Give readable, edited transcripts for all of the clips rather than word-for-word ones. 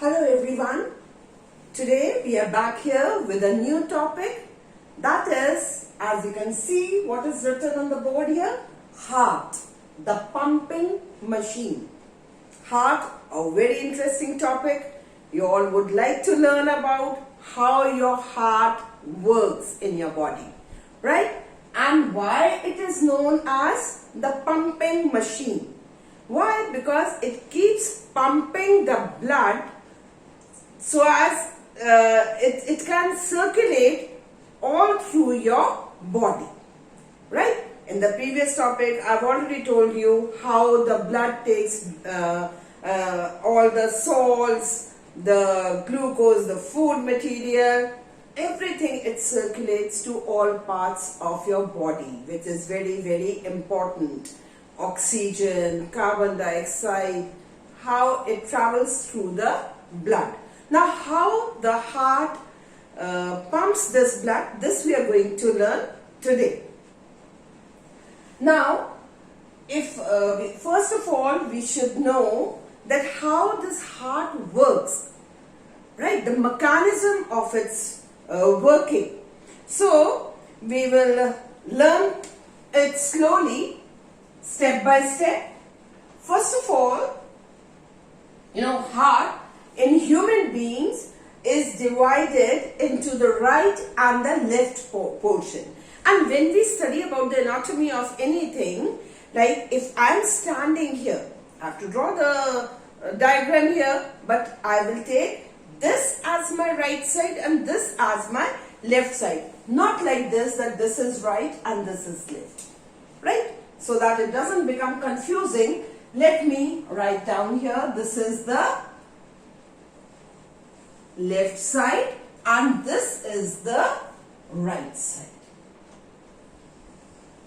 Hello everyone. Today we are back here with a new topic, that is, as you can see what is written on the board here, heart, the pumping machine. Heart, a very interesting topic. You all would like to learn about how your heart works in your body, right? And why it is known as the pumping machine. Why? Because it keeps pumping the blood so as it can circulate all through your body, right? In the previous topic, I've already told you how the blood takes all the salts, the glucose, the food material, everything, it circulates to all parts of your body, which is very, very important. Oxygen, carbon dioxide, how it travels through the blood. Now, how the heart pumps this blood, this we are going to learn today. Now, first of all, we should know that how this heart works, right? The mechanism of its working. So, we will learn it slowly, step by step. First of all, heart in human beings is divided into the right and the left portion. And when we study about the anatomy of anything, like if I am standing here, I have to draw the diagram here, but I will take this as my right side and this as my left side. Not like this, that this is right and this is left, right? So that it doesn't become confusing, let me write down here, this is the left side and this is the right side.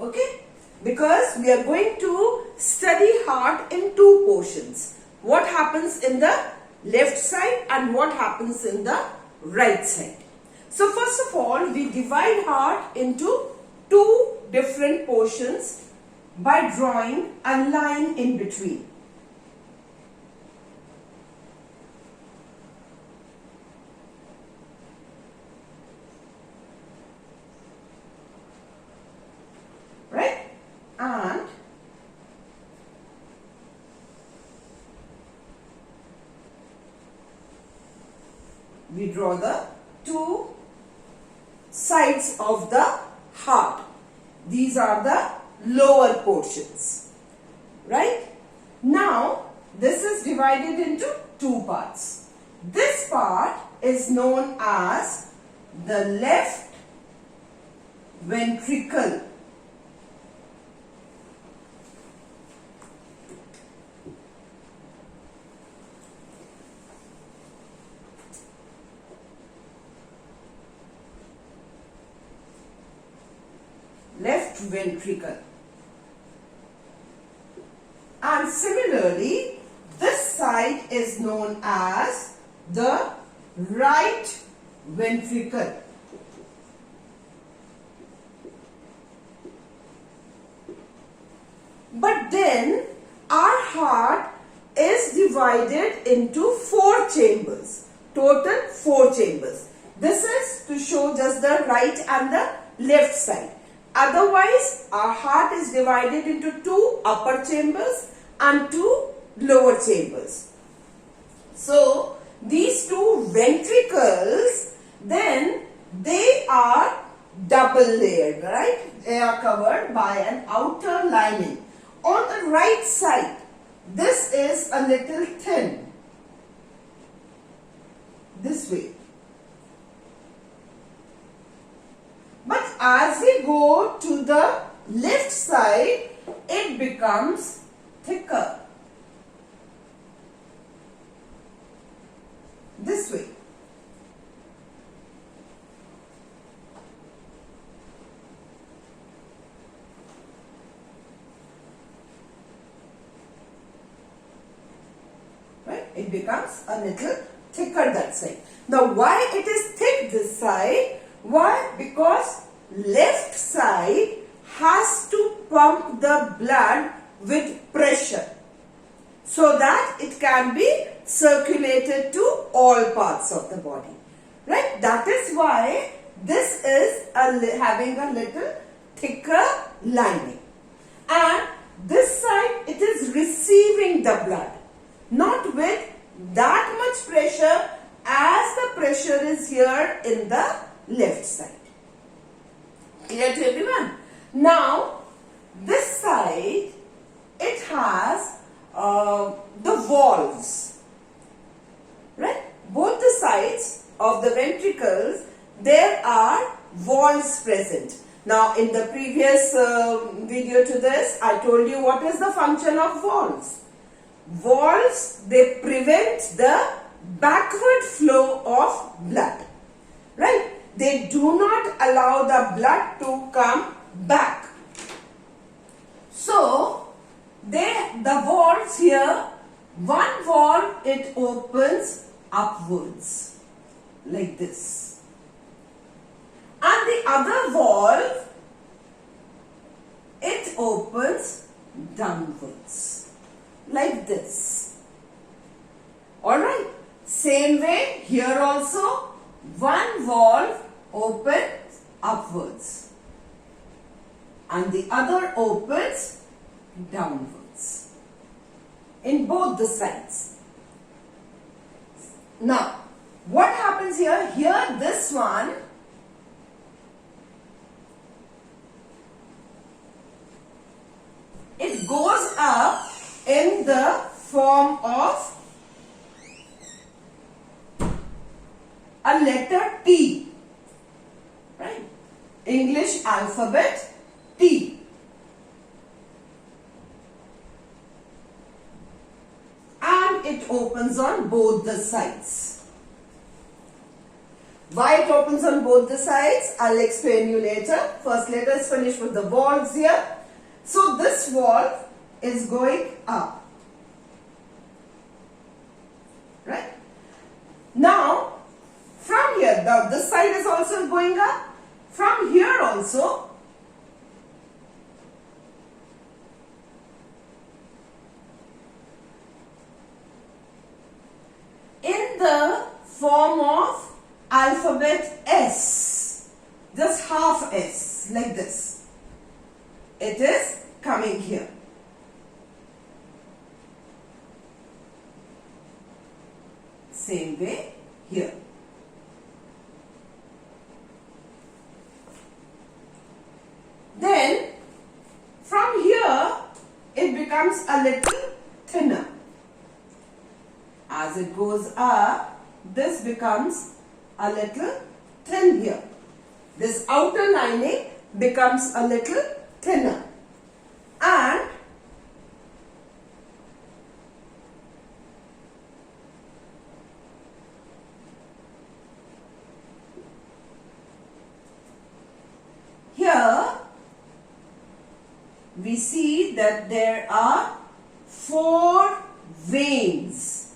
Okay? Because we are going to study heart in two portions. What happens in the left side and what happens in the right side. So first of all, we divide heart into two different portions by drawing a line in between. Right? And we draw the two sides of the heart. These are the lower portions, right? Now, this is divided into two parts. This part is known as the left ventricle. Left ventricle. And similarly, this side is known as the right ventricle. But then our heart is divided into four chambers. Total 4 chambers. This is to show just the right and the left side. Otherwise, our heart is divided into 2 upper chambers and 2 lower chambers. So, these 2 ventricles, then they are double layered, right? They are covered by an outer lining. On the right side, this is a little thin. This way. But as we go to the left side, it becomes thicker. This way. Right? It becomes a little thicker that side. Now, why it is thick this side? Why? Because left side has to pump the blood with pressure. so that it can be circulated to all parts of the body. Right? That is why this is having a little thicker lining. And this side, it is receiving the blood, not with that much pressure as the pressure is here in the left side. Clear to everyone? Now, this side, it has the valves, right? Both the sides of the ventricles, there are valves present. Now, in the previous video to this, I told you what is the function of valves. Valves, they prevent the backward flow of blood, right? They do not allow the blood to come back. So, the valves here, one valve, it opens upwards like this. And the other valve, it opens downwards like this. Alright. Same way here also, one valve opens upwards and the other opens downwards in both the sides. Now, what happens here? Here, this one, it goes up in the form of a letter T, right? English alphabet T. And it opens on both the sides. Why it opens on both the sides, I'll explain you later. First, let us finish with the valves here. So, this valve is going up, right? Now, from here, this side is also going up. From here also, in the form of alphabet S, just half S, like this, it is coming here. Same way here. Then, from here, it becomes a little thinner. As it goes up, this becomes a little thin here. This outer lining becomes a little thinner. And here, we see that there are 4 veins.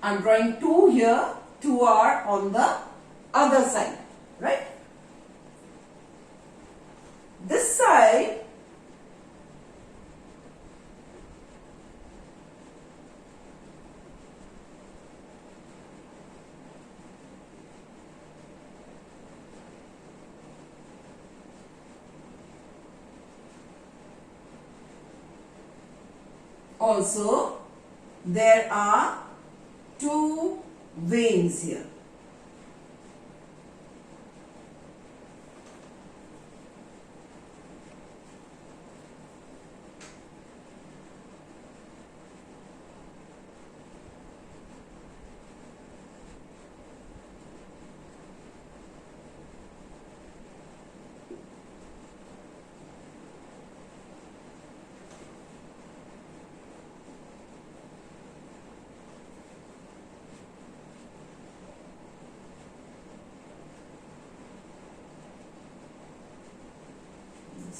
I'm drawing 2 here, 2 are on the other side, right? This side, also there are 2 veins here.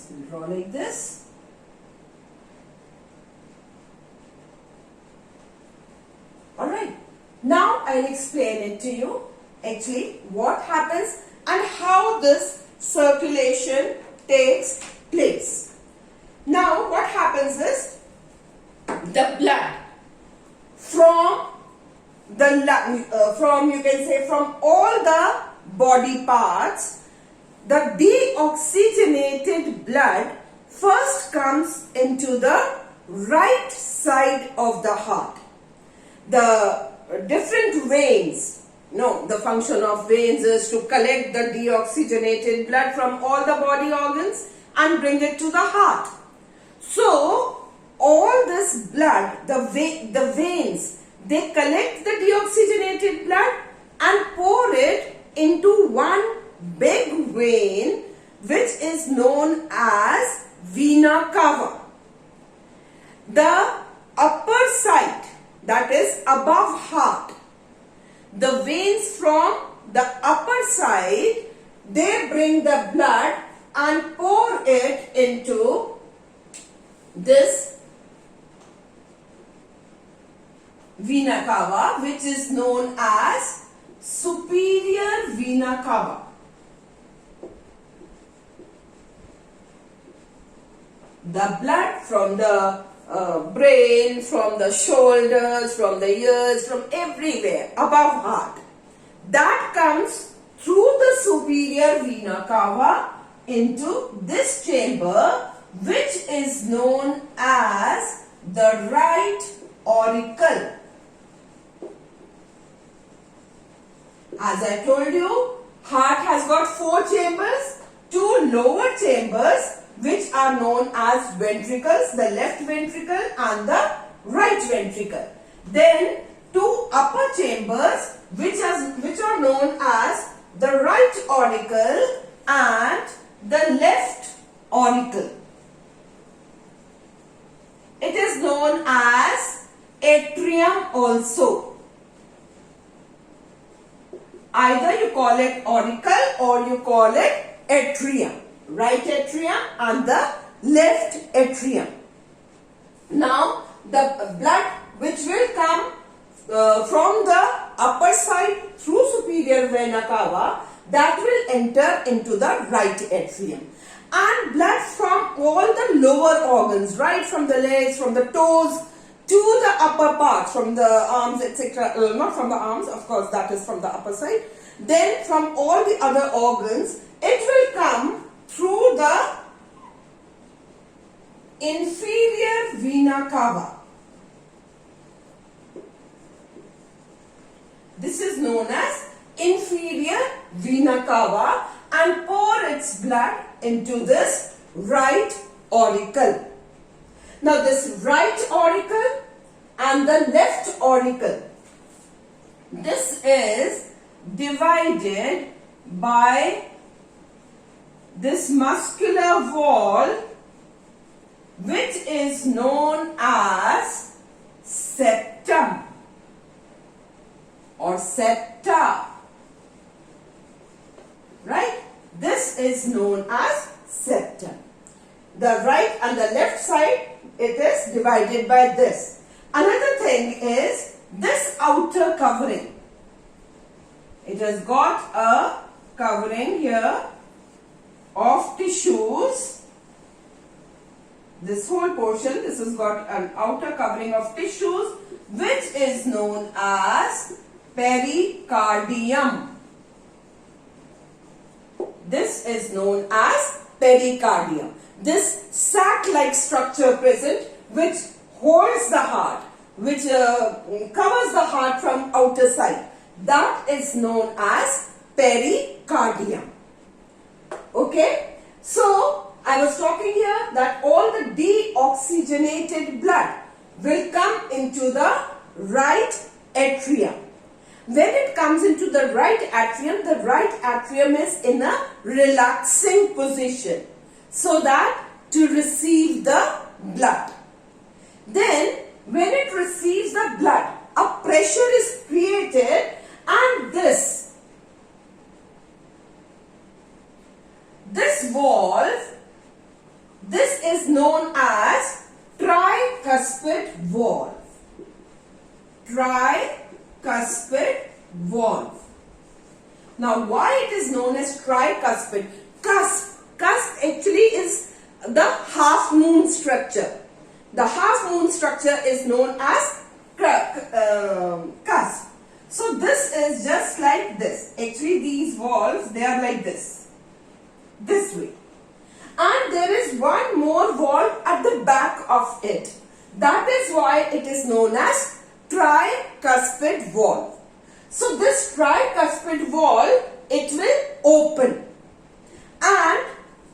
We'll draw like this. Alright, now I'll explain it to you, actually what happens and how this circulation takes place. Now what happens is the blood from the from you can say from all the body parts, the deoxygenated blood first comes into the right side of the heart. The different veins, the function of veins is to collect the deoxygenated blood from all the body organs and bring it to the heart. So all this blood, the veins, they collect the deoxygenated blood and pour it into one big vein which is known as vena cava. The upper side, that is above heart, the veins from the upper side, they bring the blood and pour it into this vena cava, which is known as superior vena cava. The blood from the brain, from the shoulders, from the ears, from everywhere above heart, that comes through the superior vena cava into this chamber, which is known as the right auricle. As I told you, heart has got 4 chambers, 2 lower chambers which are known as ventricles, the left ventricle and the right ventricle. Then 2 upper chambers which are known as the right auricle and the left auricle. It is known as atrium also. Either you call it auricle or you call it atrium. Right atrium and the left atrium. Now the blood which will come from the upper side through superior vena cava, that will enter into the right atrium. And blood from all the lower organs, right from the legs, from the toes to the upper parts, from the arms, etc. Not from the arms, of course, that is from the upper side. Then from all the other organs, it will come through the inferior vena cava. This is known as inferior vena cava and pour its blood into this right auricle. Now this right auricle and the left auricle, this is divided by this muscular wall which is known as septum or septa. Right? This is known as septum. The right and the left side, it is divided by this. Another thing is this outer covering. It has got a covering here of tissues. This whole portion, this has got an outer covering of tissues which is known as pericardium. This is known as pericardium. This sac-like structure present which holds the heart, which covers the heart from outer side, that is known as pericardium. Okay, so I was talking here that all the deoxygenated blood will come into the right atrium. When it comes into the right atrium is in a relaxing position so that to receive the blood. Then when it receives the blood, a pressure is created and this valve, this is known as tricuspid valve. Tricuspid valve. Now why it is known as tricuspid? Cusp actually is the half moon structure. The half moon structure is known as cusp. So this is just like this. Actually these walls, they are like this way. And there is one more wall at the back of it. That is why it is known as tricuspid wall. So this tricuspid wall, it will open and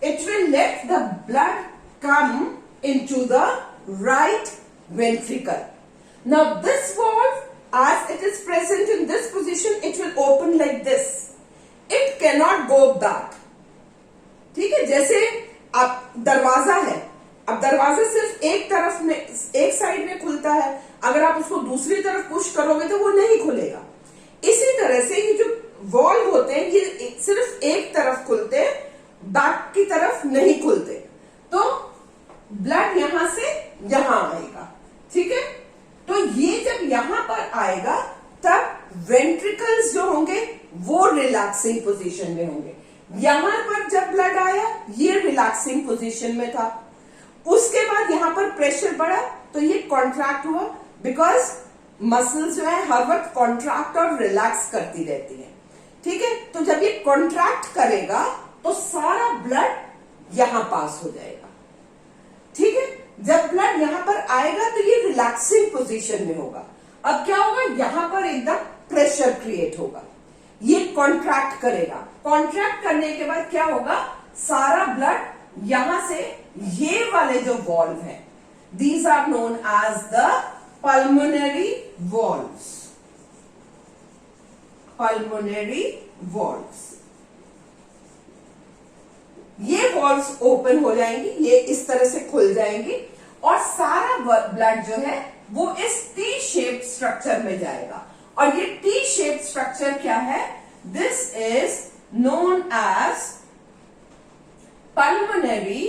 it will let the blood come into the right ventricle. Now this valve, as it is present in this position, it will open like this. It cannot go back. ठीक है, जैसे अब दरवाजा है, अब दरवाजा सिर्फ एक तरफ में, एक साइड में खुलता है, अगर आप उसको दूसरी तरफ पुश करोगे तो वो नहीं खुलेगा। इसी तरह से ये जो वॉल्व होते हैं ये सिर्फ एक तरफ खुलते हैं, बैक की तरफ नहीं खुलते, तो ब्लड यहां से यहां आएगा। ठीक है, तो ये जब यहां पर आएगा तब वेंट्रिकल्स जो होंगे वो रिलैक्सिंग पोजीशन में होंगे। यहां पर जब ब्लड आया ये रिलैक्सिंग पोजीशन में था, उसके बाद यहां पर प्रेशर बढ़ा तो ये कॉन्ट्रैक्ट हुआ, बिकॉज मसल्स जो है हर वक्त कॉन्ट्रैक्ट और रिलैक्स करती रहती है। ठीक है, तो जब ये कॉन्ट्रैक्ट करेगा तो सारा ब्लड यहां पास हो जाएगा। ठीक है, जब ब्लड यहां पर आएगा तो ये रिलैक्सिंग पोजीशन में होगा। अब क्या होगा, यहां पर एकदम प्रेशर क्रिएट होगा, ये कॉन्ट्रैक्ट करेगा। कॉन्ट्रैक्ट करने के बाद क्या होगा, सारा ब्लड यहां से ये वाले जो वॉल्व है, these are known as the pulmonary valves. Pulmonary valves, ये वॉल्व्स ओपन हो जाएंगी, ये इस तरह से खुल जाएंगी और सारा ब्लड जो है वो इस टी शेप स्ट्रक्चर में जाएगा। और ये टी शेप स्ट्रक्चर क्या है, this is known as pulmonary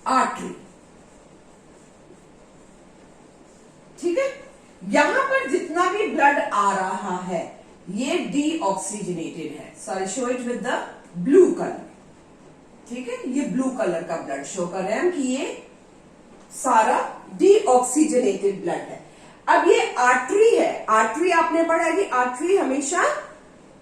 artery. ठीक है, यहां पर जितना भी ब्लड आ रहा है ये डीऑक्सीजनेटेड है। So I show it with the blue colour. ठीक है, ये ब्लू कलर का ब्लड शो कर रहे हैं कि ये सारा डीऑक्सीजनेटेड ब्लड है। अब ये आर्टरी है, आर्टरी आपने पढ़ा है कि आर्टरी हमेशा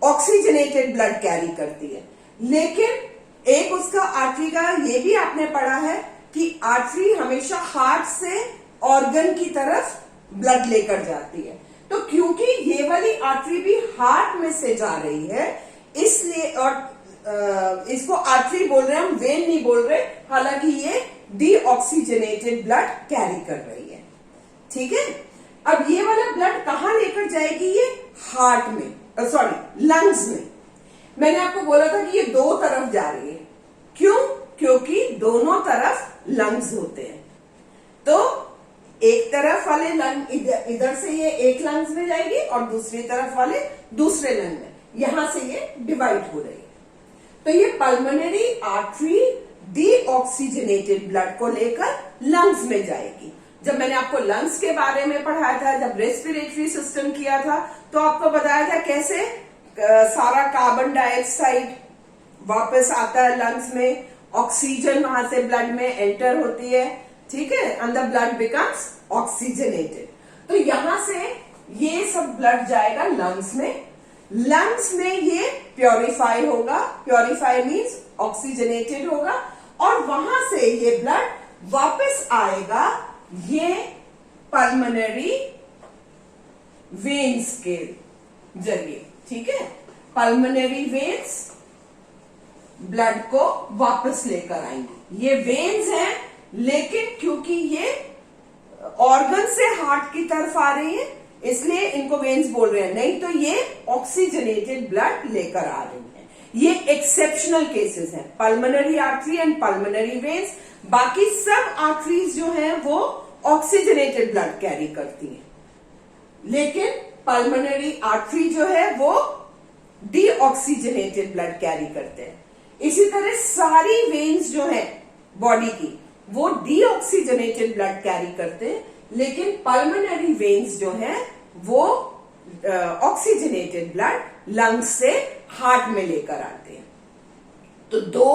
ऑक्सीजनेटेड ब्लड कैरी करती है, लेकिन एक उसका आर्टरी का ये भी आपने पढ़ा है कि आर्टरी हमेशा हार्ट से ऑर्गन की तरफ ब्लड लेकर जाती है। तो क्योंकि ये वाली आर्टरी भी हार्ट में से जा रही है, इसलिए, और इसको आर्टरी बोल रहे हैं हम, वेन नहीं बोल रहे, हालांकि ये डीऑक्सीजनेटेड ब्लड कैरी कर रही है। ठीक है, अब ये वाला ब्लड कहां लेकर जाएगी, ये हार्ट में, सॉरी लंग्स में। मैंने आपको बोला था कि ये दो तरफ जा रही है, क्यों, क्योंकि दोनों तरफ लंग्स होते हैं। तो एक तरफ वाले लंग इधर से ये एक लंग्स में जाएगी और दूसरी तरफ वाले दूसरे लंग में, यहां से ये डिवाइड हो रही है। तो ये पल्मोनरी आर्टरी डीऑक्सीजनेटेड ब्लड को लेकर लंग्स में जाएगी। जब मैंने आपको लंग्स के बारे में पढ़ाया था, जब रेस्पिरेटरी सिस्टम किया था, तो आपको बताया था कैसे सारा कार्बन डाइऑक्साइड वापस आता है लंग्स में, ऑक्सीजन वहां से ब्लड में एंटर होती है। ठीक है, and the blood becomes oxygenated. तो यहां से ये सब ब्लड जाएगा लंग्स में, लंग्स में ये प्योरीफाई होगा, प्योरीफाई मीन्स ऑक्सीजनेटेड होगा, और वहां से ये ब्लड वापस आएगा ये पल्मोनरी वेन्स के जरिए। ठीक है, पल्मोनरी वेन्स ब्लड को वापस लेकर आएंगे। ये वेन्स हैं, लेकिन क्योंकि ये ऑर्गन से हार्ट की तरफ आ रही है इसलिए इनको वेन्स बोल रहे हैं, नहीं तो ये ऑक्सीजनेटेड ब्लड लेकर आ रही है। ये एक्सेप्शनल केसेस हैं, pulmonary artery and pulmonary veins. बाकी सब आर्टरीज जो हैं वो ऑक्सीजनेटेड ब्लड कैरी करती हैं, लेकिन पल्मोनरी आर्टरी जो है वो डीऑक्सीजनेटेड ब्लड कैरी करते हैं। इसी तरह सारी वेन्स जो है बॉडी की वो डीऑक्सीजनेटेड ब्लड कैरी करते हैं, लेकिन पल्मोनरी वेन्स जो है वो ऑक्सीजनेटेड ब्लड लंग्स से हार्ट में लेकर आते हैं। तो 2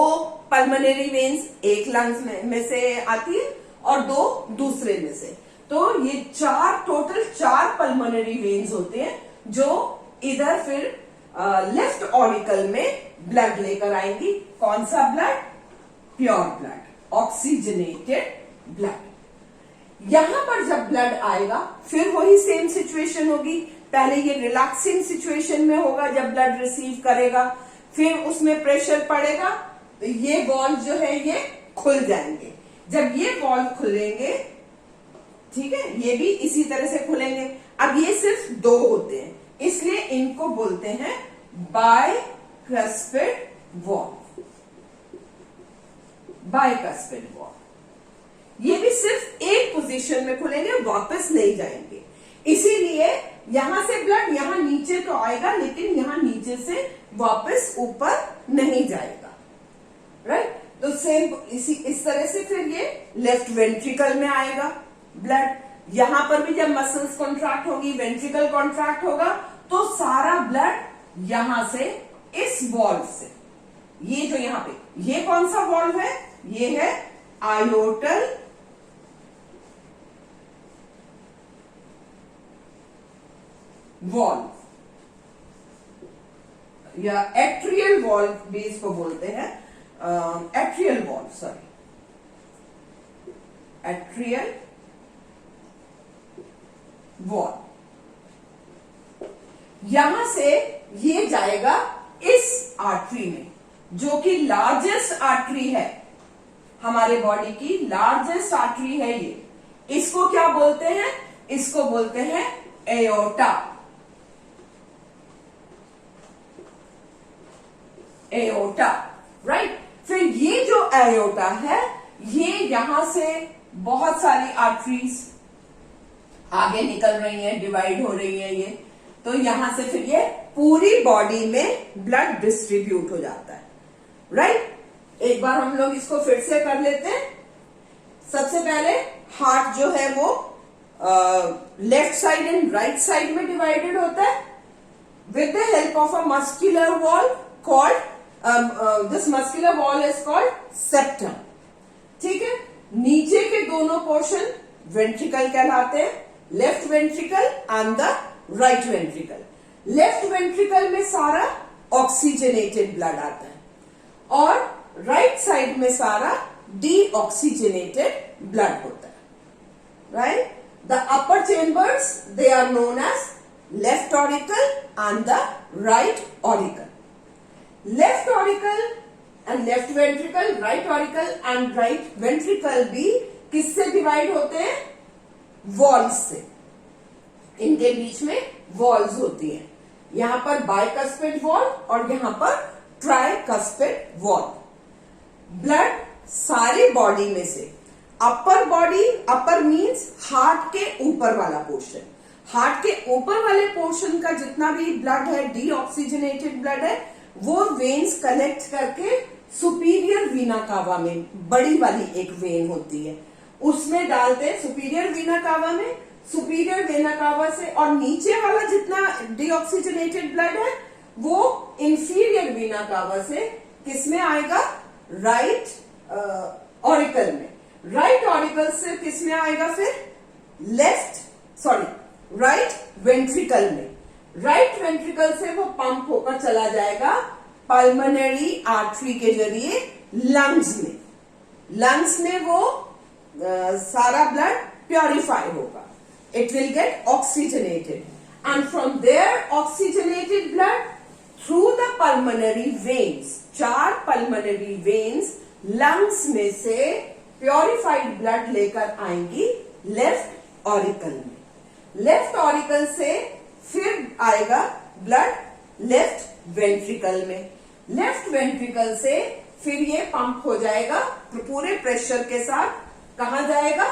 पल्मोनरी वेन्स एक लंग्स में से आती है और 2 दूसरे में से। तो ये टोटल 4 पल्मोनरी वेन्स होते हैं जो इधर फिर लेफ्ट ऑरिकल में ब्लड लेकर आएंगी। कौन सा blood? Pure blood, oxygenated blood. यहां पर जब ब्लड आएगा फिर वही सेम सिचुएशन होगी। पहले ये रिलैक्सिंग सिचुएशन में होगा जब ब्लड रिसीव करेगा, फिर उसमें प्रेशर पड़ेगा तो ये वॉल्व जो है ये खुल जाएंगे। जब ये वॉल्व खुलेंगे, ठीक है, ये भी इसी तरह से खुलेंगे। अब ये सिर्फ 2 होते हैं, इसलिए इनको बोलते हैं बाइकस्पिड वॉल्व। बाइकस्पिड वॉल्व ये भी सिर्फ एक पोजीशन में खुलेंगे, वापस नहीं जाएंगे। इसीलिए यहां से ब्लड यहां नीचे तो आएगा, लेकिन यहां नीचे से वापस ऊपर नहीं जाएगा। राइट? तो सेम इस तरह से फिर ये लेफ्ट वेंट्रिकल में आएगा ब्लड। यहां पर भी जब मसल्स कॉन्ट्रैक्ट होगी, वेंट्रिकल कॉन्ट्रैक्ट होगा, तो सारा ब्लड यहां से इस वॉल्व से, ये जो यहां पे, ये कौन सा वॉल्व है? ये है आयोटल वॉल्व या एट्रियल वॉल्व भी इसको बोलते हैं। Atrial valve, sorry, atrial valve. यहां से ये जाएगा इस आर्टरी में, जो कि लार्जेस्ट आर्टरी है, हमारे बॉडी की लार्जेस्ट आर्टरी है ये। इसको क्या बोलते हैं? इसको बोलते हैं एओर्टा। Aorta, right? फिर ये जो एओर्टा है, ये यहां से बहुत सारी आर्टरीज आगे निकल रही हैं, डिवाइड हो रही हैं ये। तो यहां से फिर ये पूरी बॉडी में ब्लड डिस्ट्रीब्यूट हो जाता है। राइट? एक बार हम लोग इसको फिर से कर लेते हैं। सबसे पहले हार्ट जो है वो left side and right side में डिवाइडेड होता है with the help of a muscular wall called, this muscular wall is called septum. ठीक है? नीचे के दोनों पोर्शन वेंट्रिकल कहलाते हैं, left ventricle and the right ventricle. Left ventricle में सारा ऑक्सीजनेटेड ब्लड आता है और राइट साइड में सारा डीऑक्सीजनेटेड ब्लड होता है। Right? The upper chambers, they are known as left auricle and the right auricle. Left auricle and left ventricle, right auricle and right ventricle भी किससे डिवाइड होते हैं? वॉल्स से। इनके बीच में वॉल्स होती हैं। यहां पर बाइकस्पिड वॉल और यहां पर ट्राइकस्पिड वॉल। ब्लड सारी बॉडी में से अपर बॉडी, अपर मीन्स हार्ट के ऊपर वाला पोर्शन, हार्ट के ऊपर वाले पोर्शन का जितना भी ब्लड है, डीऑक्सीजनेटेड ब्लड है, वो वेन्स कनेक्ट करके सुपीरियर वीना कावा में, बड़ी वाली एक वेन होती है, उसमें डालते हैं सुपीरियर वीना कावा में। सुपीरियर वेना कावा से और नीचे वाला जितना डीऑक्सीजनेटेड ब्लड है वो इंफीरियर वीना कावा से किसमें आएगा? राइट ऑरिकल में। राइट ऑरिकल से किसमें आएगा फिर? राइट वेंट्रिकल में। राइट वेंट्रिकल से वो पंप होकर चला जाएगा पल्मोनरी आर्टरी के जरिए लंग्स में। लंग्स में वो सारा ब्लड प्योरीफाई होगा, it will get oxygenated and from there oxygenated blood through the pulmonary veins, 4 pulmonary veins lungs में से purified blood लेकर आएंगी लेफ्ट ऑरिकल में। लेफ्ट ऑरिकल से फिर आएगा ब्लड लेफ्ट वेंट्रिकल में। लेफ्ट वेंट्रिकल से फिर ये पंप हो जाएगा पूरे प्रेशर के साथ, कहां जाएगा?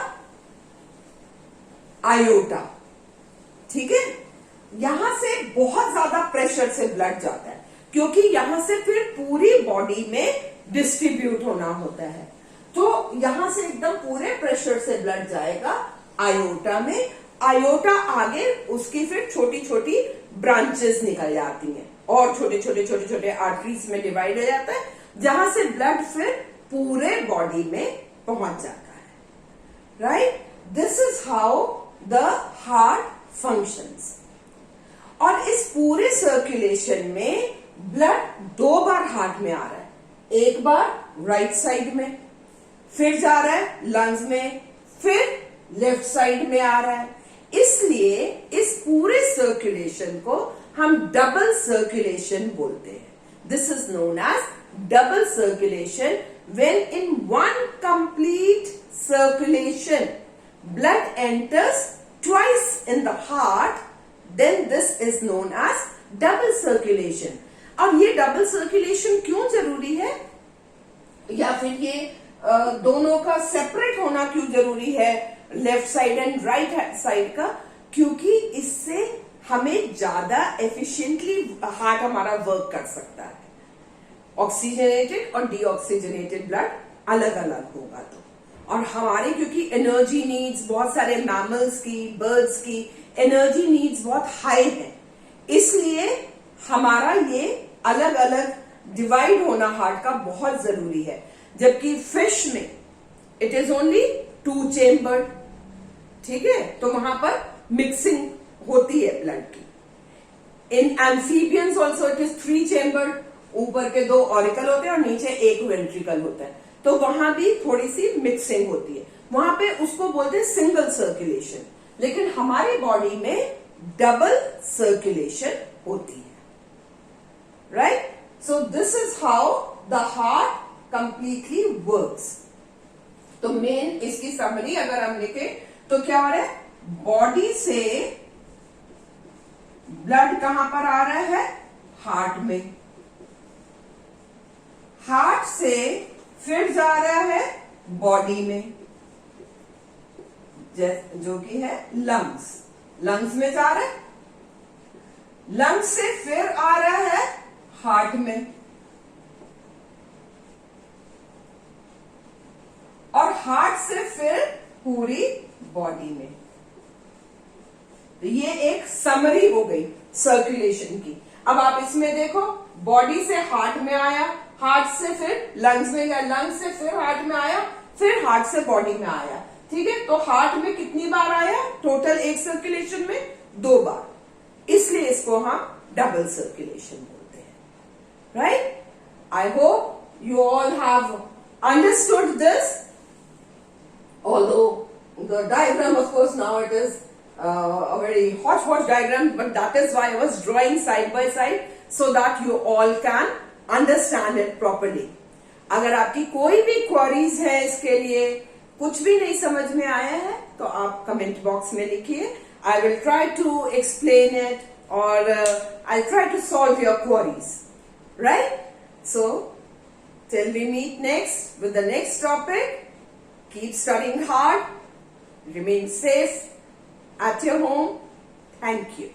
आयोटा। ठीक है? यहां से बहुत ज्यादा प्रेशर से ब्लड जाता है क्योंकि यहां से फिर पूरी बॉडी में डिस्ट्रीब्यूट होना होता है। तो यहां से एकदम पूरे प्रेशर से ब्लड जाएगा आयोटा में। आयोटा आगे उसकी फिर छोटी छोटी ब्रांचेस निकल जाती हैं। और छोटे छोटे छोटे छोटे आर्टरीज में डिवाइड हो जाता है, जहां से ब्लड फिर पूरे बॉडी में पहुंच जाता है. Right, this is how the heart functions. और इस पूरे सर्कुलेशन में ब्लड 2 बार हार्ट में आ रहा है. एक बार राइट साइड में, फिर जा रहा है लंग्स में, फिर लेफ्ट साइड में आ रहा है. इसलिए इस पूरे सर्कुलेशन को हम डबल सर्कुलेशन बोलते हैं. This is known as double circulation. When in one complete circulation blood enters twice in the heart, then this is known as double circulation. अब ये डबल सर्कुलेशन क्यों जरूरी है, या फिर ये दोनों का सेपरेट होना क्यों जरूरी है, left side and right side का? क्योंकि इससे हमें ज्यादा एफिशिएंटली हार्ट हमारा वर्क कर सकता है. ऑक्सीजनेटेड और डीऑक्सीजनेटेड ब्लड अलग अलग होगा तो. और हमारे क्योंकि एनर्जी नीड्स, बहुत सारे मैमल्स की, बर्ड्स की एनर्जी नीड्स बहुत हाई है, इसलिए हमारा ये अलग अलग डिवाइड होना हार्ट का बहुत जरूरी है. जबकि फिश में इट इज ओनली 2 चेम्बर्ड. ठीक है, तो वहां पर मिक्सिंग होती है ब्लड की. In amphibians also it is 3 chambered. ऊपर के 2 ऑरिकल होते हैं और नीचे 1 वेंट्रिकल होता है, तो वहां भी थोड़ी सी मिक्सिंग होती है. वहां पे उसको बोलते हैं सिंगल सर्कुलेशन. लेकिन हमारी बॉडी में डबल सर्कुलेशन होती है. Right, so this is how the heart completely works. तो मेन इसकी समरी अगर हम लिखे तो क्या हो रहा है, बॉडी से ब्लड कहां पर आ रहा है, हार्ट में. हार्ट से फिर जा रहा है बॉडी में, जो कि है लंग्स. लंग्स में जा रहा है, लंग्स से फिर आ रहा है हार्ट में, और हार्ट से फिर पूरी बॉडी में. तो ये एक समरी हो गई सर्कुलेशन की. अब आप इसमें देखो, बॉडी से हार्ट में आया, हार्ट से फिर लंग्स में गया, लंग्स से फिर हार्ट में आया, फिर हार्ट से बॉडी में आया. ठीक है, तो हार्ट में कितनी बार आया टोटल एक सर्कुलेशन में? 2 बार. इसलिए इसको हम डबल सर्कुलेशन बोलते हैं. Right, I hope you all have understood this. Although the diagram, of course, now it is a very hot diagram, but that is why I was drawing side by side so that you all can understand it properly. अगर आपकी कोई भी queries है इसके लिए, कुछ भी नहीं समझ में आया है, तो आप कमेंट बॉक्स में लिखिए. I will try to explain it, or I'll try to solve your queries. Right? So, till we meet next with the next topic, keep studying hard, remain safe at your home. Thank you.